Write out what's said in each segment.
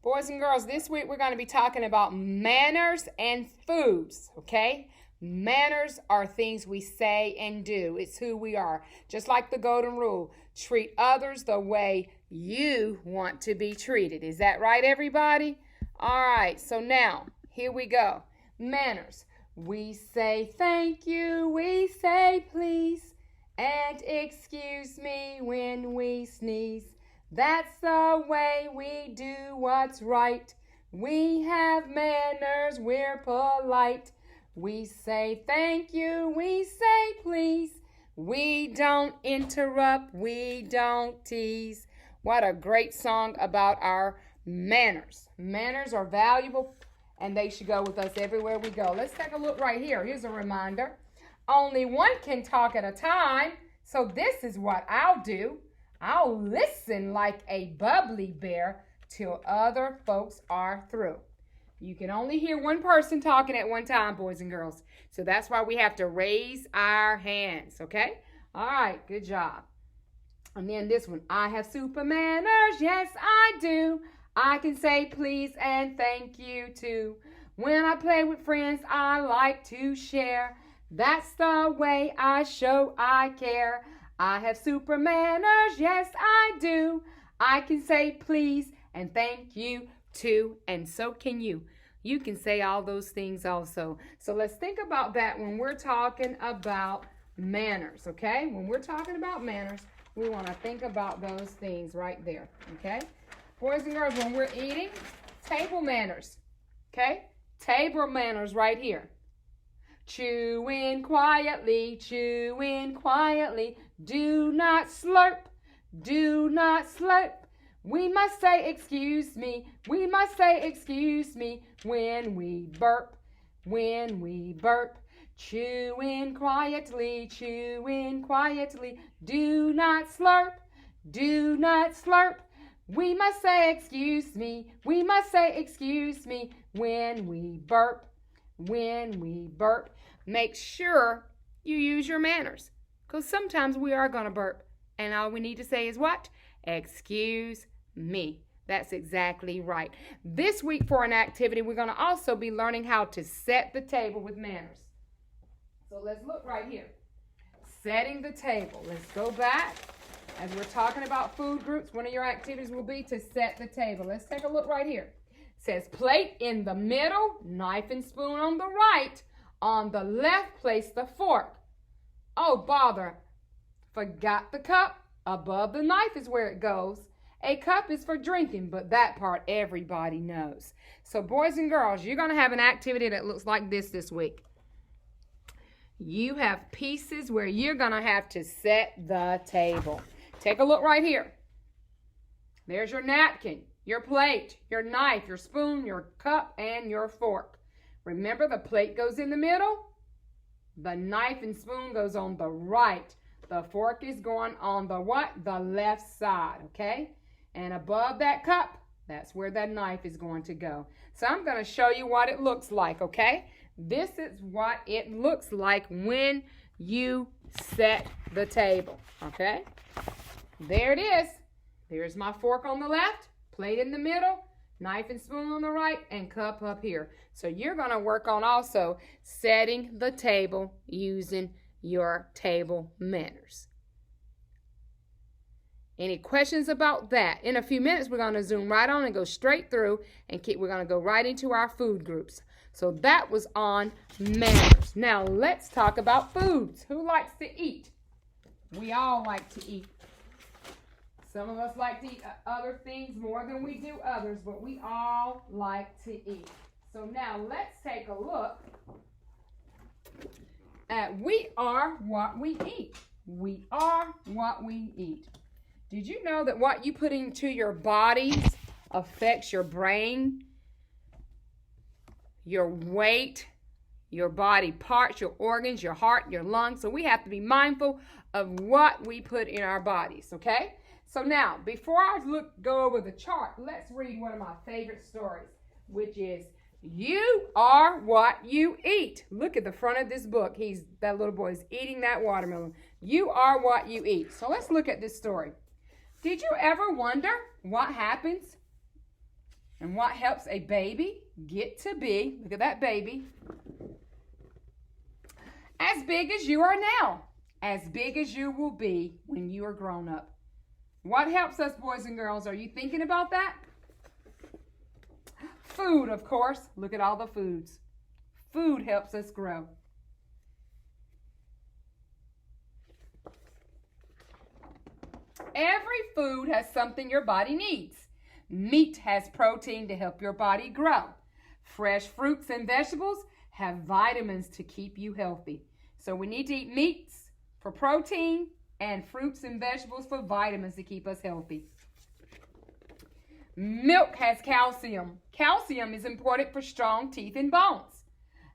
Boys and girls, this week we're going to be talking about manners and foods, okay? Manners are things we say and do. It's who we are. Just like the golden rule, treat others the way you want to be treated. Is that right, everybody? All right, so now, here we go. Manners. We say thank you, we say please, and excuse me when we sneeze. That's the way we do what's right. We have manners, we're polite. We say thank you, we say please. We don't interrupt, we don't tease. What a great song about our manners. Manners are valuable and they should go with us everywhere we go. Let's take a look right here. Here's a reminder. Only one can talk at a time, so this is what I'll do. I'll listen like a bubbly bear till other folks are through. You can only hear one person talking at one time, boys and girls. So that's why we have to raise our hands, okay? All right, good job. And then this one, I have super manners, yes I do. I can say please and thank you too. When I play with friends, I like to share. That's the way I show I care. I have super manners, yes I do. I can say please and thank you too, and so can you. You can say all those things also. So let's think about that when we're talking about manners, okay? When we're talking about manners, we want to think about those things right there, okay? Boys and girls, when we're eating, table manners, okay? Table manners right here. Chewing quietly, do not slurp, do not slurp. We must say excuse me, we must say excuse me when we burp, when we burp. Chewing quietly, do not slurp, do not slurp. We must say excuse me, we must say excuse me when we burp, when we burp. Make sure you use your manners, because sometimes we are going to burp, and all we need to say is what? Excuse me. That's exactly right. This week for an activity, we're going to also be learning how to set the table with manners. So let's look right here. Setting the table. Let's go back. As we're talking about food groups, one of your activities will be to set the table. Let's take a look right here. It says plate in the middle, knife and spoon on the right. On the left, place the fork. Oh, bother. Forgot the cup. Above the knife is where it goes. A cup is for drinking, but that part everybody knows. So boys and girls, you're going to have an activity that looks like this week. You have pieces where you're going to have to set the table. Take a look right here. There's your napkin, your plate, your knife, your spoon, your cup, and your fork. Remember, the plate goes in the middle. The knife and spoon goes on the right. The fork is going on the what? The left side, okay? And above that cup, that's where that knife is going to go. So I'm going to show you what it looks like, okay? This is what it looks like when you set the table, okay? There it is. There's my fork on the left, plate in the middle, knife and spoon on the right, and cup up here. So you're going to work on also setting the table using your table manners. Any questions about that? In a few minutes, we're going to zoom right on and go straight through, and we're going to go right into our food groups. So that was on manners. Now let's talk about foods. Who likes to eat? We all like to eat. Some of us like to eat other things more than we do others, but we all like to eat. So now let's take a look at we are what we eat. We are what we eat. Did you know that what you put into your bodies affects your brain, your weight, your body parts, your organs, your heart, your lungs? So we have to be mindful of what we put in our bodies, okay? So now, before I go over the chart, let's read one of my favorite stories, which is You Are What You Eat. Look at the front of this book. That little boy is eating that watermelon. You are what you eat. So let's look at this story. Did you ever wonder what happens And what helps a baby get to be, look at that baby, as big as you are now, as big as you will be when you are grown up. What helps us, boys and girls? Are you thinking about that? Food, of course. Look at all the foods. Food helps us grow. Every food has something your body needs. Meat has protein to help your body grow. Fresh fruits and vegetables have vitamins to keep you healthy. So we need to eat meats for protein and fruits and vegetables for vitamins to keep us healthy. Milk has calcium. Calcium is important for strong teeth and bones.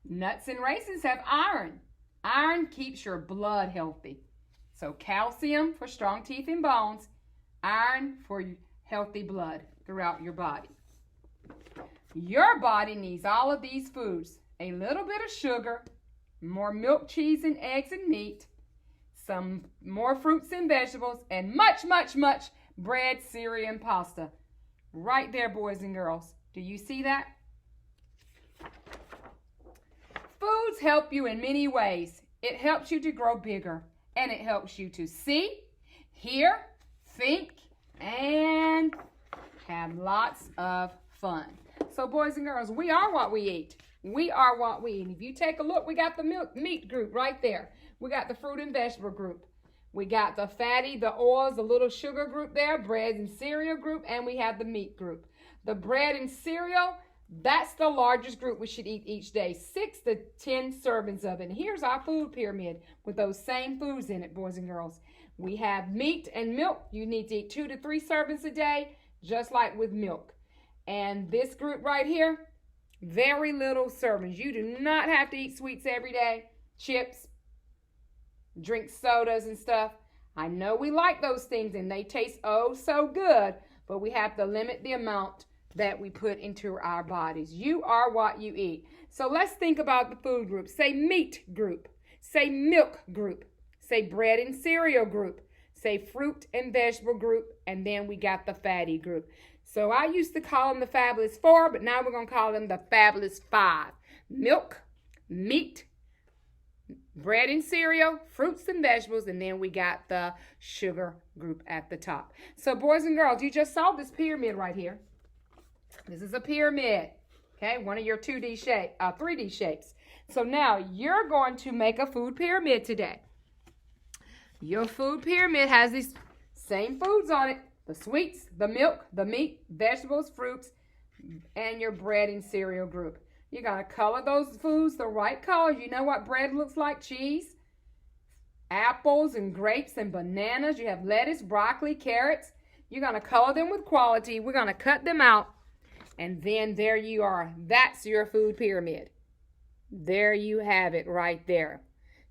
Nuts and raisins have iron. Iron keeps your blood healthy. So calcium for strong teeth and bones, iron for healthy blood throughout your body. Your body needs all of these foods. A little bit of sugar, more milk, cheese, and eggs and meat, some more fruits and vegetables, and much, much, much bread, cereal, and pasta. Right there, boys and girls. Do you see that? Foods help you in many ways. It helps you to grow bigger, and it helps you to see, hear, think, and have lots of fun. So, boys and girls, we are what we eat. We are what we eat. If you take a look, we got the meat group right there. We got the fruit and vegetable group. We got the fatty, the oils, the little sugar group there, bread and cereal group, and we have the meat group. The bread and cereal, that's the largest group we should eat each day, 6 to 10 servings of it. And here's our food pyramid with those same foods in it, boys and girls. We have meat and milk. You need to eat 2 to 3 servings a day, just like with milk. And this group right here, very little servings. You do not have to eat sweets every day, chips, drink sodas and stuff. I know we like those things and they taste oh so good, but we have to limit the amount that we put into our bodies. You are what you eat. So let's think about the food group. Say meat group. Say milk group. Say bread and cereal group. Say fruit and vegetable group. And then we got the fatty group. So I used to call them the Fabulous 4, but now we're going to call them the Fabulous 5. Milk, meat, bread and cereal, fruits and vegetables, and then we got the sugar group at the top. So boys and girls, you just saw this pyramid right here. This is a pyramid, okay? One of your 3D shapes. So now you're going to make a food pyramid today. Your food pyramid has these same foods on it. The sweets, the milk, the meat, vegetables, fruits, and your bread and cereal group. You got to color those foods the right colors. You know what bread looks like? Cheese, apples, and grapes, and bananas. You have lettuce, broccoli, carrots. You're going to color them with quality. We're going to cut them out. And then there you are. That's your food pyramid. There you have it right there.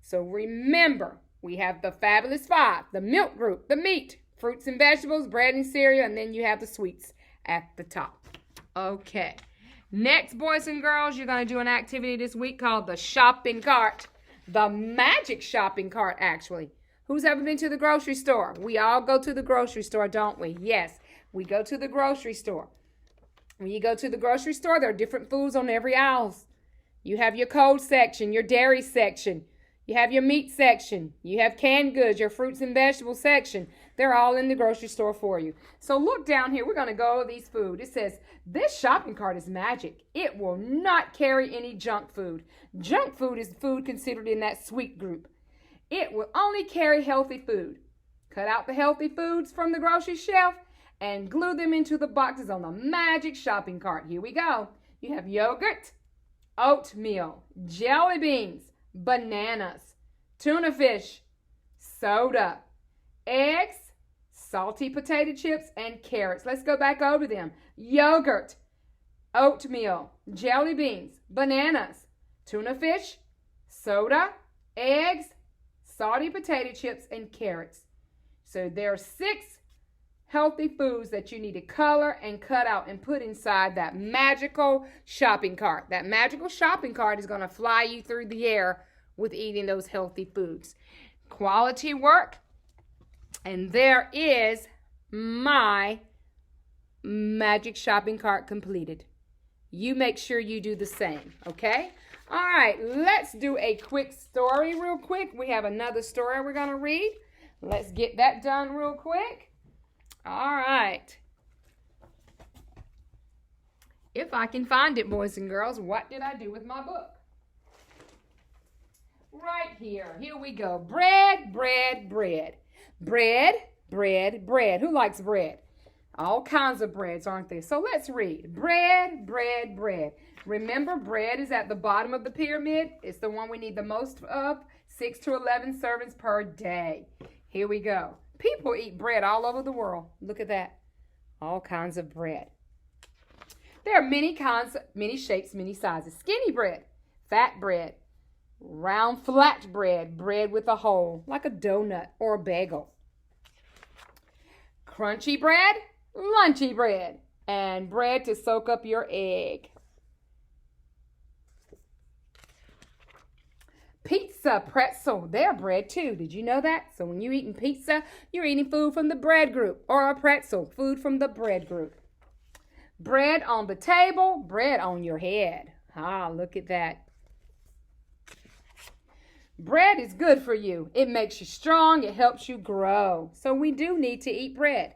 So remember, we have the Fabulous 5, the milk group, the meat, fruits and vegetables, bread and cereal, and then you have the sweets at the top. Okay. Next, boys and girls, you're going to do an activity this week called the shopping cart. The magic shopping cart, actually. Who's ever been to the grocery store? We all go to the grocery store, don't we? Yes, we go to the grocery store. When you go to the grocery store, there are different foods on every aisle. You have your cold section, your dairy section. You have your meat section. You have canned goods, your fruits and vegetables section. They're all in the grocery store for you. So look down here. We're going to go over these food. It says, this shopping cart is magic. It will not carry any junk food. Junk food is food considered in that sweet group. It will only carry healthy food. Cut out the healthy foods from the grocery shelf and glue them into the boxes on the magic shopping cart. Here we go. You have yogurt, oatmeal, jelly beans, bananas, tuna fish, soda, eggs, salty potato chips, and carrots. Let's go back over them. Yogurt, oatmeal, jelly beans, bananas, tuna fish, soda, eggs, salty potato chips, and carrots. So there are 6 healthy foods that you need to color and cut out and put inside that magical shopping cart. That magical shopping cart is going to fly you through the air with eating those healthy foods. Quality work. And there is my magic shopping cart completed. You make sure you do the same, okay? All right, let's do a quick story real quick. We have another story we're going to read. Let's get that done real quick. All right. If I can find it, boys and girls, what did I do with my book? Right here. Here we go. Bread, bread, bread. Bread, bread, bread. Who likes bread? All kinds of breads, aren't there? So let's read. Bread, bread, bread. Remember, bread is at the bottom of the pyramid. It's the one we need the most of. 6 to 11 servings per day. Here we go. People eat bread all over the world. Look at that. All kinds of bread. There are many kinds, many shapes, many sizes. Skinny bread, fat bread, round flat bread, bread with a hole, like a donut or a bagel. Crunchy bread, lunchy bread, and bread to soak up your egg. Pizza, pretzel, they're bread too. Did you know that? So when you're eating pizza, you're eating food from the bread group, or a pretzel, food from the bread group. Bread on the table, bread on your head. Ah, look at that. Bread is good for you. It makes you strong. It helps you grow. So we do need to eat bread.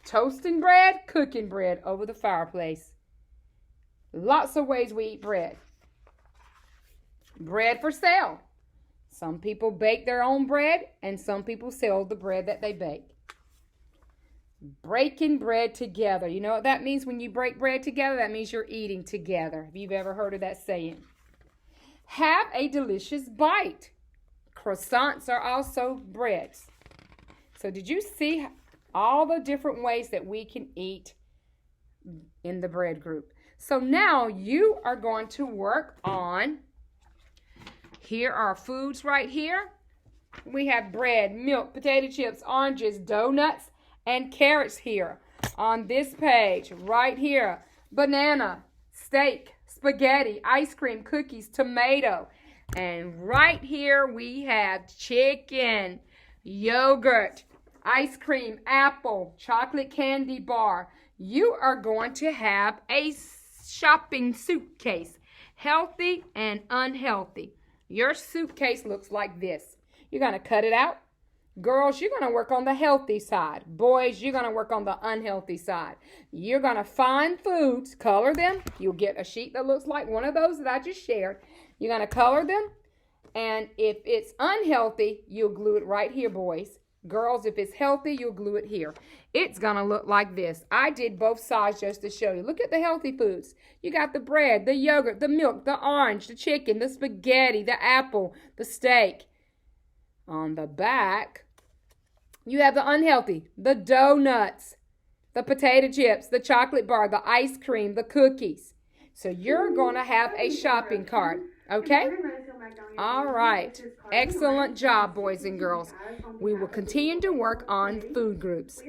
Toasting bread, cooking bread over the fireplace. Lots of ways we eat bread. Bread for sale. Some people bake their own bread, and some people sell the bread that they bake. Breaking bread together. You know what that means when you break bread together? That means you're eating together. If you've ever heard of that saying. Have a delicious bite. Croissants are also breads. So did you see all the different ways that we can eat in the bread group? So now you are going to work on, here are foods right here. We have bread, milk, potato chips, oranges, donuts, and carrots here on this page right here. Banana, steak, spaghetti, ice cream, cookies, tomato. And right here we have chicken, yogurt, ice cream, apple, chocolate candy bar. You are going to have a shopping suitcase, healthy and unhealthy. Your suitcase looks like this. You're going to cut it out. Girls, you're going to work on the healthy side. Boys, you're going to work on the unhealthy side. You're going to find foods, color them. You'll get a sheet that looks like one of those that I just shared. You're going to color them. And if it's unhealthy, you'll glue it right here, boys. Girls, if it's healthy, you'll glue it here. It's going to look like this. I did both sides just to show you. Look at the healthy foods. You got the bread, the yogurt, the milk, the orange, the chicken, the spaghetti, the apple, the steak. On the back, you have the unhealthy, the donuts, the potato chips, the chocolate bar, the ice cream, the cookies. So you're going to have a shopping cart, okay? All right. Excellent job, boys and girls. We will continue to work on food groups.